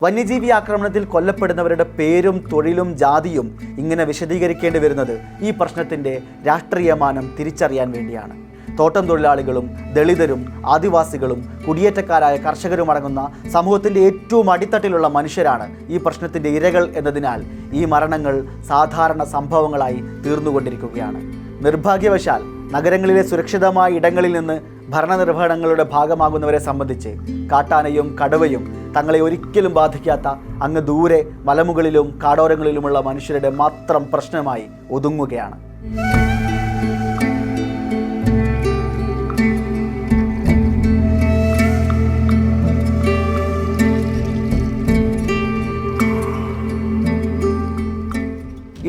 വന്യജീവി ആക്രമണത്തിൽ കൊല്ലപ്പെടുന്നവരുടെ പേരും തൊഴിലും ജാതിയും ഇങ്ങനെ വിശദീകരിക്കേണ്ടി വരുന്നത് ഈ പ്രശ്നത്തിൻ്റെ രാഷ്ട്രീയമാനം തിരിച്ചറിയാൻ വേണ്ടിയാണ്. തോട്ടം തൊഴിലാളികളും ദളിതരും ആദിവാസികളും കുടിയേറ്റക്കാരായ കർഷകരുമടങ്ങുന്ന സമൂഹത്തിൻ്റെ ഏറ്റവും അടിത്തട്ടിലുള്ള മനുഷ്യരാണ് ഈ പ്രശ്നത്തിൻ്റെ ഇരകൾ എന്നതിനാൽ ഈ മരണങ്ങൾ സാധാരണ സംഭവങ്ങളായി തീർന്നുകൊണ്ടിരിക്കുകയാണ്. നിർഭാഗ്യവശാൽ നഗരങ്ങളിലെ സുരക്ഷിതമായ ഇടങ്ങളിൽ നിന്ന് ഭരണനിർവഹണങ്ങളുടെ ഭാഗമാകുന്നവരെ സംബന്ധിച്ച് കാട്ടാനയും കടുവയും തങ്ങളെ ഒരിക്കലും ബാധിക്കാത്ത അങ്ങ് ദൂരെ മലമുകളിലും കാടോരങ്ങളിലുമുള്ള മനുഷ്യരുടെ മാത്രം പ്രശ്നമായി ഒതുങ്ങുകയാണ്.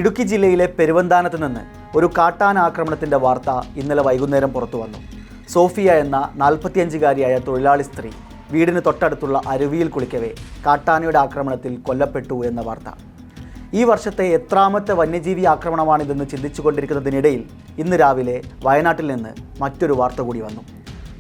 ഇടുക്കി ജില്ലയിലെ പെരുവന്താനത്ത് നിന്ന് ഒരു കാട്ടാന ആക്രമണത്തിൻ്റെ വാർത്ത ഇന്നലെ വൈകുന്നേരം പുറത്തു വന്നു. സോഫിയ എന്ന 45-കാരിയായ തൊഴിലാളി സ്ത്രീ വീടിന് തൊട്ടടുത്തുള്ള അരുവിയിൽ കുളിക്കവേ കാട്ടാനയുടെ ആക്രമണത്തിൽ കൊല്ലപ്പെട്ടു എന്ന വാർത്ത. ഈ വർഷത്തെ എത്രാമത്തെ വന്യജീവി ആക്രമണമാണിതെന്ന് ചിന്തിച്ചുകൊണ്ടിരിക്കുന്നതിനിടയിൽ ഇന്ന് രാവിലെ വയനാട്ടിൽ നിന്ന് മറ്റൊരു വാർത്ത കൂടി വന്നു.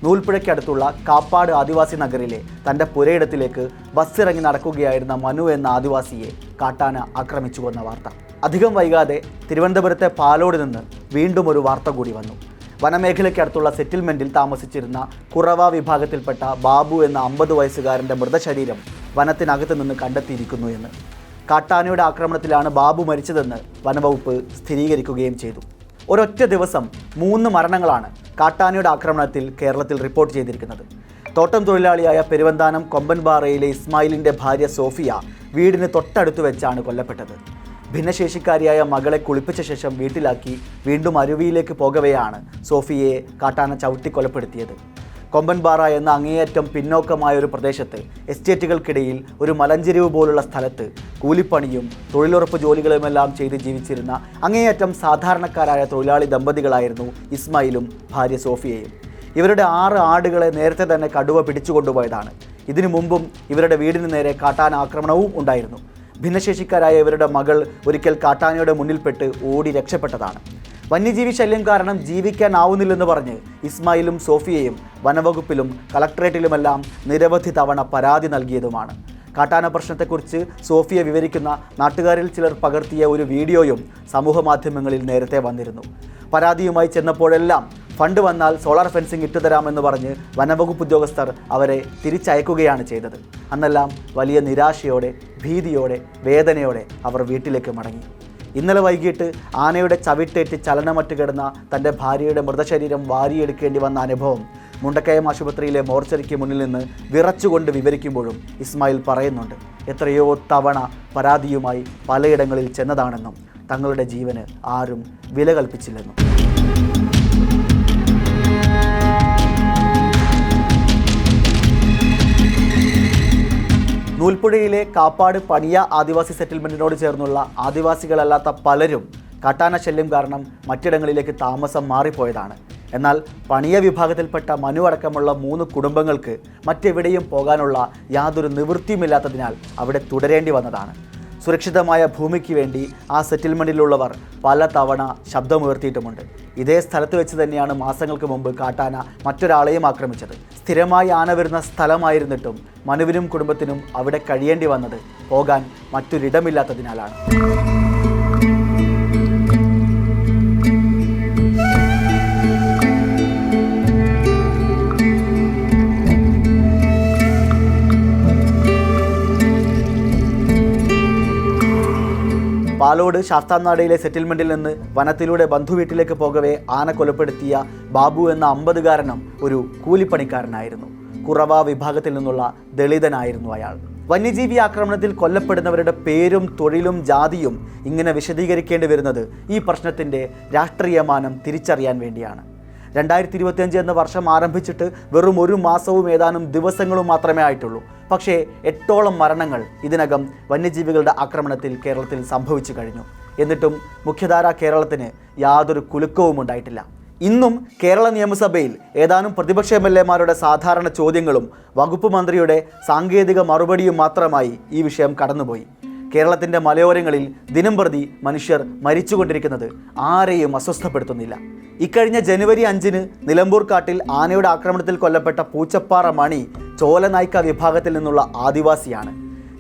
നൂൽപ്പുഴയ്ക്കടുത്തുള്ള കാപ്പാട് ആദിവാസി നഗറിലെ തൻ്റെ പുരയിടത്തിലേക്ക് ബസ്സിറങ്ങി നടക്കുകയായിരുന്ന മനു എന്ന ആദിവാസിയെ കാട്ടാന ആക്രമിച്ചു കൊന്ന വാർത്ത. അധികം വൈകാതെ തിരുവനന്തപുരത്തെ പാലോട് നിന്ന് വീണ്ടും ഒരു വാർത്ത കൂടി വന്നു. വനമേഖലയ്ക്കടുത്തുള്ള സെറ്റിൽമെൻറ്റിൽ താമസിച്ചിരുന്ന കുറവ വിഭാഗത്തിൽപ്പെട്ട ബാബു എന്ന 50 വയസ്സുകാരൻ്റെ മൃതശരീരം വനത്തിനകത്ത് നിന്ന് കണ്ടെത്തിയിരിക്കുന്നു എന്ന്. കാട്ടാനയുടെ ആക്രമണത്തിലാണ് ബാബു മരിച്ചതെന്ന് വനവകുപ്പ് സ്ഥിരീകരിക്കുകയും ചെയ്തു. ഒരൊറ്റ ദിവസം 3 മരണങ്ങളാണ് കാട്ടാനയുടെ ആക്രമണത്തിൽ കേരളത്തിൽ റിപ്പോർട്ട് ചെയ്തിരിക്കുന്നത്. തോട്ടം തൊഴിലാളിയായ പെരുവന്താനം കൊമ്പൻപാറയിലെ ഇസ്മായിലിൻ്റെ ഭാര്യ സോഫിയ വീടിന് തൊട്ടടുത്ത് വെച്ചാണ് കൊല്ലപ്പെട്ടത്. ഭിന്നശേഷിക്കാരിയായ മകളെ കുളിപ്പിച്ച ശേഷം വീട്ടിലാക്കി വീണ്ടും അരുവിയിലേക്ക് പോകവെയാണ് സോഫിയയെ കാട്ടാന ചവിട്ടി കൊലപ്പെടുത്തിയത്. കൊമ്പൻപാറ എന്ന അങ്ങേയറ്റം പിന്നോക്കമായ ഒരു പ്രദേശത്ത് എസ്റ്റേറ്റുകൾക്കിടയിൽ ഒരു മലഞ്ചെരിവ് പോലുള്ള സ്ഥലത്ത് കൂലിപ്പണിയും തൊഴിലുറപ്പ് ജോലികളുമെല്ലാം ചെയ്ത് ജീവിച്ചിരുന്ന അങ്ങേയറ്റം സാധാരണക്കാരായ തൊഴിലാളി ദമ്പതികളായിരുന്നു ഇസ്മായിലും ഭാര്യ സോഫിയയും. ഇവരുടെ 6 ആടുകളെ നേരത്തെ തന്നെ കടുവ പിടിച്ചുകൊണ്ടുപോയതാണ്. ഇതിനു മുമ്പും ഇവരുടെ വീടിന് നേരെ കാട്ടാന ആക്രമണവും ഉണ്ടായിരുന്നു. ഭിന്നശേഷിക്കാരായ ഇവരുടെ മകൾ ഒരിക്കൽ കാട്ടാനയുടെ മുന്നിൽപ്പെട്ട് ഓടി രക്ഷപ്പെട്ടതാണ്. വന്യജീവി ശല്യം കാരണം ജീവിക്കാനാവുന്നില്ലെന്ന് പറഞ്ഞ് ഇസ്മായിലും സോഫിയയും വനവകുപ്പിലും കളക്ടറേറ്റിലുമെല്ലാം നിരവധി തവണ പരാതി നൽകിയതുമാണ്. കാട്ടാന പ്രശ്നത്തെക്കുറിച്ച് സോഫിയ വിവരിക്കുന്ന നാട്ടുകാരിൽ ചിലർ പകർത്തിയ ഒരു വീഡിയോയും സമൂഹ മാധ്യമങ്ങളിൽ നേരത്തെ വന്നിരുന്നു. പരാതിയുമായി ചെന്നപ്പോഴെല്ലാം ഫണ്ട് വന്നാൽ സോളാർ ഫെൻസിംഗ് ഇട്ടുതരാമെന്ന് പറഞ്ഞ് വനവകുപ്പ് ഉദ്യോഗസ്ഥർ അവരെ തിരിച്ചയക്കുകയാണ് ചെയ്തത്. അന്നെല്ലാം വലിയ നിരാശയോടെ, ഭീതിയോടെ, വേദനയോടെ അവർ വീട്ടിലേക്ക് മടങ്ങി. ഇന്നലെ വൈകിട്ട് ആനയുടെ ചവിട്ടേറ്റ് ചലനമറ്റ് കിടന്ന തൻ്റെ ഭാര്യയുടെ മൃതശരീരം വാരിയെടുക്കേണ്ടി വന്ന അനുഭവം മുണ്ടക്കയം ആശുപത്രിയിലെ മോർച്ചറിക്ക് മുന്നിൽ നിന്ന് വിറച്ചുകൊണ്ട് വിവരിക്കുമ്പോഴും ഇസ്മായിൽ പറയുന്നുണ്ട്, എത്രയോ തവണ പരാതിയുമായി പലയിടങ്ങളിൽ ചെന്നതാണെന്നും തങ്ങളുടെ ജീവന് ആരും വില കൽപ്പിച്ചില്ലെന്നും. നൂൽപ്പുഴയിലെ കാപ്പാട് പണിയ ആദിവാസി സെറ്റിൽമെൻറ്റിനോട് ചേർന്നുള്ള ആദിവാസികളല്ലാത്ത പലരും കാട്ടാന ശല്യം കാരണം മറ്റിടങ്ങളിലേക്ക് താമസം മാറിപ്പോയതാണ്. എന്നാൽ പണിയ വിഭാഗത്തിൽപ്പെട്ട മനു അടക്കമുള്ള 3 കുടുംബങ്ങൾക്ക് മറ്റെവിടെയും പോകാനുള്ള യാതൊരു നിവൃത്തിയുമില്ലാത്തതിനാൽ അവിടെ തുടരേണ്ടി വന്നതാണ്. സുരക്ഷിതമായ ഭൂമിക്ക് വേണ്ടി ആ സെറ്റിൽമെൻറ്റിലുള്ളവർ പല തവണ ശബ്ദമുയർത്തിയിട്ടുമുണ്ട്. ഇതേ സ്ഥലത്ത് വെച്ച് തന്നെയാണ് മാസങ്ങൾക്ക് മുമ്പ് കാട്ടാന മറ്റൊരാളെയും ആക്രമിച്ചത്. സ്ഥിരമായി ആന വരുന്ന സ്ഥലമായിരുന്നിട്ടും മനുവിനും കുടുംബത്തിനും അവിടെ കഴിയേണ്ടി വന്നത് പോകാൻ മറ്റൊരിടമില്ലാത്തതിനാലാണ്. പാലോട് ശാസ്താംനാടയിലെ സെറ്റിൽമെൻറ്റിൽ നിന്ന് വനത്തിലൂടെ ബന്ധുവീട്ടിലേക്ക് പോകവേ ആന കൊലപ്പെടുത്തിയ ബാബു എന്ന 50-കാരനും ഒരു കൂലിപ്പണിക്കാരനായിരുന്നു. കുറവ വിഭാഗത്തിൽ നിന്നുള്ള ദളിതനായിരുന്നു അയാൾ. വന്യജീവി ആക്രമണത്തിൽ കൊല്ലപ്പെടുന്നവരുടെ പേരും തൊഴിലും ജാതിയും ഇങ്ങനെ വിശദീകരിക്കേണ്ടി വരുന്നത് ഈ പ്രശ്നത്തിൻ്റെ രാഷ്ട്രീയമാനം തിരിച്ചറിയാൻ വേണ്ടിയാണ്. 2025 എന്ന വർഷം ആരംഭിച്ചിട്ട് വെറും 1 മാസവും ഏതാനും ദിവസങ്ങളും മാത്രമേ ആയിട്ടുള്ളൂ. പക്ഷേ 8ഓളം മരണങ്ങൾ ഇതിനകം വന്യജീവികളുടെ ആക്രമണത്തിൽ കേരളത്തിൽ സംഭവിച്ചു കഴിഞ്ഞു. എന്നിട്ടും മുഖ്യധാരാ കേരളത്തിന് യാതൊരു കുലുക്കവും ഉണ്ടായിട്ടില്ല. ഇന്നും കേരള നിയമസഭയിൽ ഏതാനും പ്രതിപക്ഷ MLA-മാരുടെ സാധാരണ ചോദ്യങ്ങളും വകുപ്പ് മന്ത്രിയുടെ സാങ്കേതിക മറുപടിയും മാത്രമായി ഈ വിഷയം കടന്നുപോയി. കേരളത്തിൻ്റെ മലയോരങ്ങളിൽ ദിനംപ്രതി മനുഷ്യർ മരിച്ചുകൊണ്ടിരിക്കുന്നത് ആരെയും അസ്വസ്ഥപ്പെടുത്തുന്നില്ല. ഇക്കഴിഞ്ഞ ജനുവരി 5-ന് നിലമ്പൂർ കാട്ടിൽ ആനയുടെ ആക്രമണത്തിൽ കൊല്ലപ്പെട്ട പൂച്ചപ്പാറ മണി ചോലനായ്ക്ക വിഭാഗത്തിൽ നിന്നുള്ള ആദിവാസിയാണ്.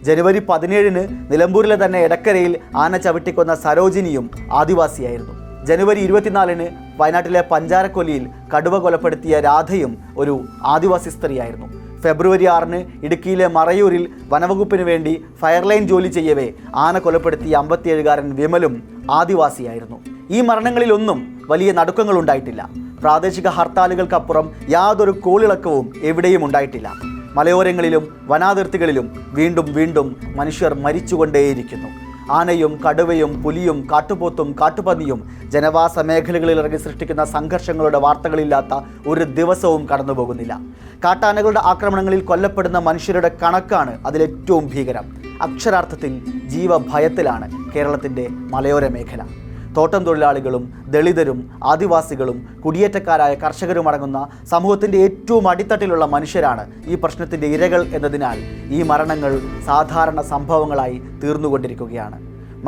ജനുവരി 17 നിലമ്പൂരിലെ തന്നെ എടക്കരയിൽ ആന ചവിട്ടിക്കൊന്ന സരോജിനിയും ആദിവാസിയായിരുന്നു. ജനുവരി 24 വയനാട്ടിലെ പഞ്ചാരക്കൊല്ലിയിൽ കടുവ കൊലപ്പെടുത്തിയ രാധയും ഒരു ആദിവാസി സ്ത്രീയായിരുന്നു. ഫെബ്രുവരി 6 ഇടുക്കിയിലെ മറയൂരിൽ വനവകുപ്പിന് വേണ്ടി ഫയർലൈൻ ജോലി ചെയ്യവേ ആന കൊലപ്പെടുത്തിയ 57-കാരൻ വിമലും ആദിവാസിയായിരുന്നു. ഈ മരണങ്ങളിലൊന്നും വലിയ നടുക്കങ്ങൾ ഉണ്ടായിട്ടില്ല. പ്രാദേശിക ഹർത്താലുകൾക്കപ്പുറം യാതൊരു കോളിളക്കവും എവിടെയും ഉണ്ടായിട്ടില്ല. മലയോരങ്ങളിലും വനാതിർത്തികളിലും വീണ്ടും വീണ്ടും മനുഷ്യർ മരിച്ചുകൊണ്ടേയിരിക്കുന്നു. ആനയും കടുവയും പുലിയും കാട്ടുപോത്തും കാട്ടുപന്നിയും ജനവാസ മേഖലകളിൽ ഇറങ്ങി സൃഷ്ടിക്കുന്ന സംഘർഷങ്ങളുടെ വാർത്തകളില്ലാത്ത ഒരു ദിവസവും കടന്നു പോകുന്നില്ല. കാട്ടാനകളുടെ ആക്രമണങ്ങളിൽ കൊല്ലപ്പെടുന്ന മനുഷ്യരുടെ കണക്കാണ് അതിലേറ്റവും ഭീകരം. അക്ഷരാർത്ഥത്തിൽ ജീവഭയത്തിലാണ് കേരളത്തിൻ്റെ മലയോര മേഖല. തോട്ടം തൊഴിലാളികളും ദളിതരും ആദിവാസികളും കുടിയേറ്റക്കാരായ കർഷകരും അടങ്ങുന്ന സമൂഹത്തിൻ്റെ ഏറ്റവും അടിത്തട്ടിലുള്ള മനുഷ്യരാണ് ഈ പ്രശ്നത്തിൻ്റെ ഇരകൾ എന്നതിനാൽ ഈ മരണങ്ങൾ സാധാരണ സംഭവങ്ങളായി തീർന്നുകൊണ്ടിരിക്കുകയാണ്.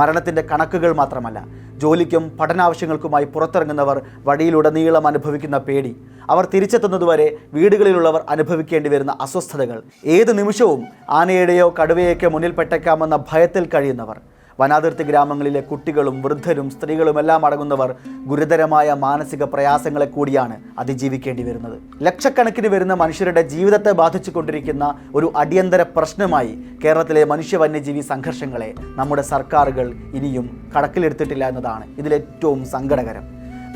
മരണത്തിൻ്റെ കണക്കുകൾ മാത്രമല്ല, ജോലിക്കും പഠനാവശ്യങ്ങൾക്കുമായി പുറത്തിറങ്ങുന്നവർ വഴിയിലുടനീളം അനുഭവിക്കുന്ന പേടി, അവർ തിരിച്ചെത്തുന്നതുവരെ വീടുകളിലുള്ളവർ അനുഭവിക്കേണ്ടി വരുന്ന അസ്വസ്ഥതകൾ, ഏത് നിമിഷവും ആനയുടെയോ കടുവയൊക്കെ മുന്നിൽപ്പെട്ടേക്കാമെന്ന ഭയത്തിൽ കഴിയുന്നവർ, വനാതിർത്തി ഗ്രാമങ്ങളിലെ കുട്ടികളും വൃദ്ധരും സ്ത്രീകളുമെല്ലാം അടങ്ങുന്നവർ ഗുരുതരമായ മാനസിക പ്രയാസങ്ങളെ കൂടിയാണ് അതിജീവിക്കേണ്ടി വരുന്നത്. ലക്ഷക്കണക്കിന് വരുന്ന മനുഷ്യരുടെ ജീവിതത്തെ ബാധിച്ചുകൊണ്ടിരിക്കുന്ന ഒരു അടിയന്തര പ്രശ്നമായി കേരളത്തിലെ മനുഷ്യ വന്യജീവി സംഘർഷങ്ങളെ നമ്മുടെ സർക്കാരുകൾ ഇനിയും കണക്കിലെടുത്തിട്ടില്ല എന്നതാണ് ഇതിലേറ്റവും സങ്കടകരം.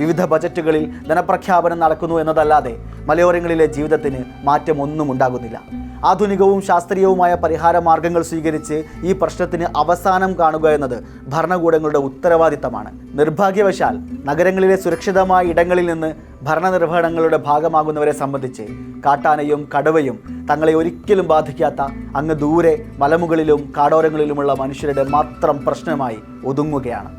വിവിധ ബജറ്റുകളിൽ ധനപ്രഖ്യാപനം നടക്കുന്നു എന്നതല്ലാതെ മലയോരങ്ങളിലെ ജീവിതത്തിന് മാറ്റമൊന്നും ഉണ്ടാകുന്നില്ല. ആധുനികവും ശാസ്ത്രീയവുമായ പരിഹാര മാർഗങ്ങൾ സ്വീകരിച്ച് ഈ പ്രശ്നത്തിന് അവസാനം കാണുക എന്നത് ഭരണകൂടങ്ങളുടെ ഉത്തരവാദിത്തമാണ്. നിർഭാഗ്യവശാൽ നഗരങ്ങളിലെ സുരക്ഷിതമായ ഇടങ്ങളിൽ നിന്ന് ഭരണനിർവഹണങ്ങളുടെ ഭാഗമാകുന്നവരെ സംബന്ധിച്ച് കാട്ടാനയും കടുവയും തങ്ങളെ ഒരിക്കലും ബാധിക്കാത്ത അങ്ങ് ദൂരെ മലമുകളിലും കാടോരങ്ങളിലുമുള്ള മനുഷ്യരുടെ മാത്രം പ്രശ്നമായി ഒതുങ്ങുകയാണ്.